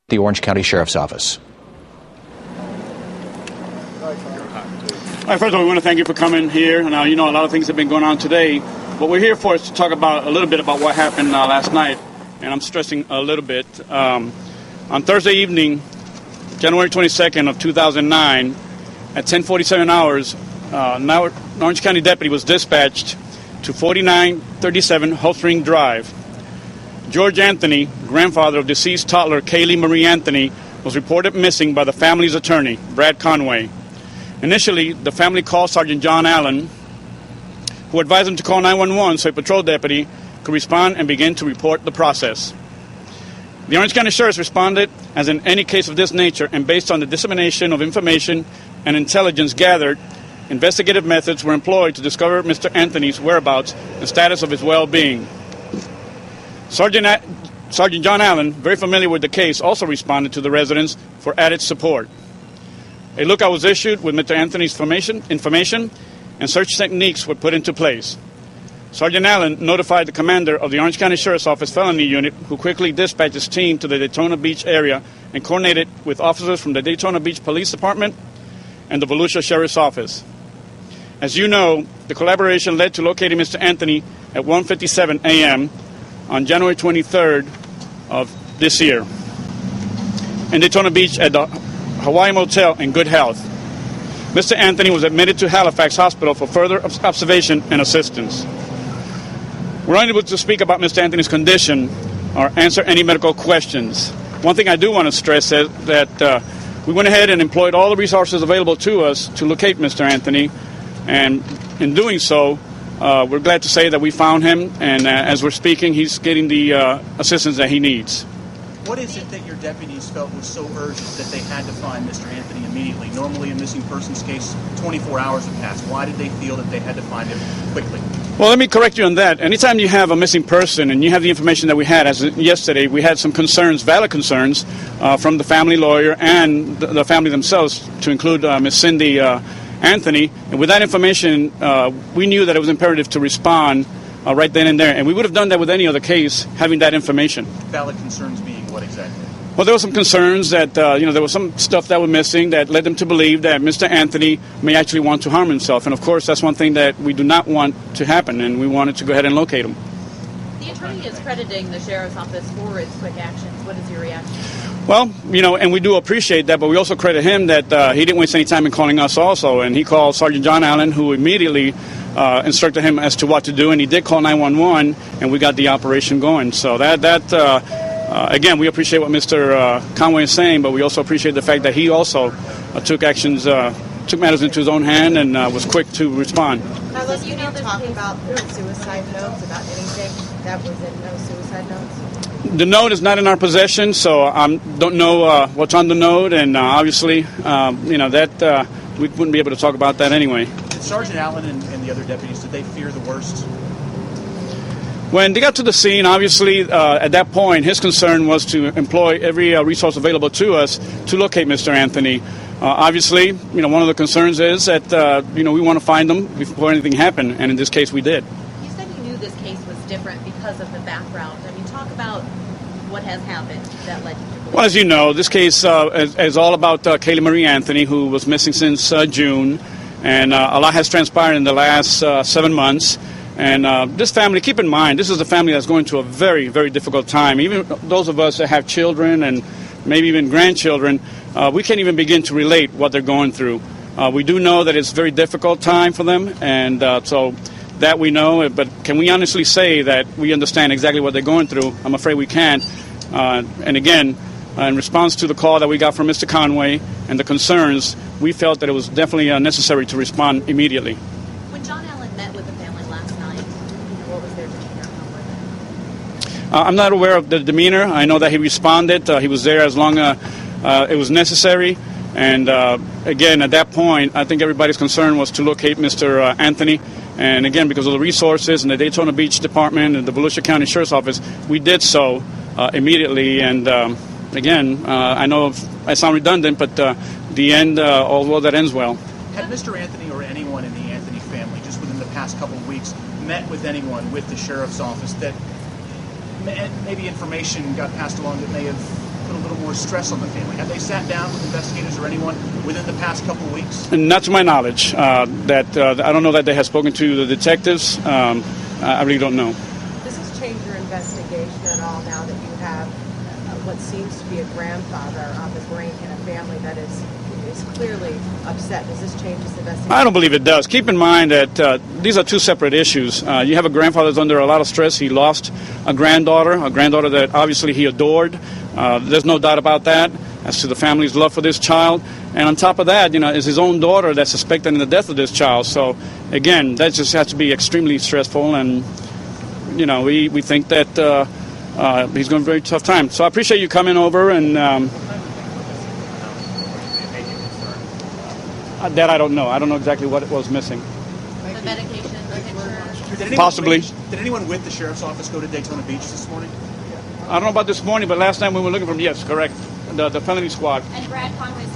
the Orange County Sheriff's Office. All right, first of all, we want to thank you for coming here. Now, you know, a lot of things have been going on today. What we're here for is to talk about a little bit about what happened last night, and I'm stressing a little bit. On Thursday evening, January 22nd of 2009, at 10:47 hours, an Orange County deputy was dispatched to 4937 Hope Spring Drive. George Anthony, grandfather of deceased toddler Kaylee Marie Anthony, was reported missing by the family's attorney, Brad Conway. Initially, the family called Sergeant John Allen, who advised them to call 911 so a patrol deputy could respond and begin to report the process. The Orange County Sheriff's responded as in any case of this nature, and based on the dissemination of information and intelligence gathered, investigative methods were employed to discover Mr. Anthony's whereabouts and status of his well-being. Sergeant John Allen, very familiar with the case, also responded to the residents for added support. A lookout was issued with Mr. Anthony's information, and search techniques were put into place. Sergeant Allen notified the commander of the Orange County Sheriff's Office Felony Unit, who quickly dispatched his team to the Daytona Beach area and coordinated with officers from the Daytona Beach Police Department and the Volusia Sheriff's Office. As you know, the collaboration led to locating Mr. Anthony at 1:57 a.m. on January 23rd of this year in Daytona Beach at the Hawaii Motel in good health. Mr. Anthony was admitted to Halifax Hospital for further observation and assistance. We're unable to speak about Mr. Anthony's condition or answer any medical questions. One thing I do want to stress is that we went ahead and employed all the resources available to us to locate Mr. Anthony, and in doing so, we're glad to say that we found him, and as we're speaking, he's getting the assistance that he needs. What is it that your deputies felt was so urgent that they had to find Mr. Anthony immediately? Normally, a missing persons case, 24 hours have passed. Why did they feel that they had to find him quickly? Well, let me correct you on that. Anytime you have a missing person and you have the information that we had, as yesterday, we had some concerns, valid concerns, from the family lawyer and the family themselves, to include Miss Cindy Anthony. And with that information, we knew that it was imperative to respond right then and there. And we would have done that with any other case, having that information. Valid concerns being what exactly? Well, there were some concerns that, there was some stuff that were missing that led them to believe that Mr. Anthony may actually want to harm himself. And, of course, that's one thing that we do not want to happen, and we wanted to go ahead and locate him. The attorney is crediting the Sheriff's Office for its quick actions. What is your reaction? Well, and we do appreciate that, but we also credit him that he didn't waste any time in calling us also. And he called Sergeant John Allen, who immediately instructed him as to what to do, and he did call 911, and we got the operation going. So again, we appreciate what Mr. Conway is saying, but we also appreciate the fact that he also took matters into his own hand and was quick to respond. Carlos, you didn't talk about suicide notes, about anything that was in those suicide notes? The note is not in our possession, so I don't know what's on the note, and obviously, that we wouldn't be able to talk about that anyway. Did Sergeant Allen and the other deputies, did they fear the worst? When they got to the scene, obviously, at that point, his concern was to employ every resource available to us to locate Mr. Anthony. Obviously, one of the concerns is that, we want to find them before anything happened, and in this case, we did. You said you knew this case was different because of the background. I mean, talk about what has happened that led you to believe. Well, as you know, this case is all about Kaylee Marie Anthony, who was missing since June, and a lot has transpired in the last 7 months. And this family, keep in mind, this is a family that's going through a very, very difficult time. Even those of us that have children and maybe even grandchildren, we can't even begin to relate what they're going through. We do know that it's a very difficult time for them, and so that we know. But can we honestly say that we understand exactly what they're going through? I'm afraid we can't. And again, in response to the call that we got from Mr. Conway and the concerns, we felt that it was definitely necessary to respond immediately. When John Allen met with the family last night, what was their demeanor? I'm not aware of the demeanor. I know that he responded. He was there as long as it was necessary. And again, at that point, I think everybody's concern was to locate Mr. Anthony. And again, because of the resources in the Daytona Beach Department and the Volusia County Sheriff's Office, we did so immediately. And again, I know I sound redundant, but the end, all well that ends well. Had Mr. Anthony or anyone in the Anthony family, just within the past couple of weeks, met with anyone with the Sheriff's Office that maybe information got passed along that may have put a little more stress on the family? Have they sat down with investigators or anyone within the past couple of weeks? And not to my knowledge. I don't know that they have spoken to the detectives. I really don't know. Does this change your investigation at all now that you have what seems to be a grandfather of the brain in a family that is clearly upset? Does this change his investigation? I don't believe it does. Keep in mind that these are two separate issues. You have a grandfather that's under a lot of stress. He lost a granddaughter that obviously he adored. There's no doubt about that as to the family's love for this child. And on top of that, is his own daughter that's suspected in the death of this child. So, again, that just has to be extremely stressful. And, we think that he's going to have a very tough time. So I appreciate you coming over. And that I don't know. I don't know exactly what it was missing. The medication, the picture. Possibly. Did anyone with the sheriff's office go to Daytona Beach this morning? I don't know about this morning, but last time we were looking for him, yes, correct. The felony squad. And Brad Conway's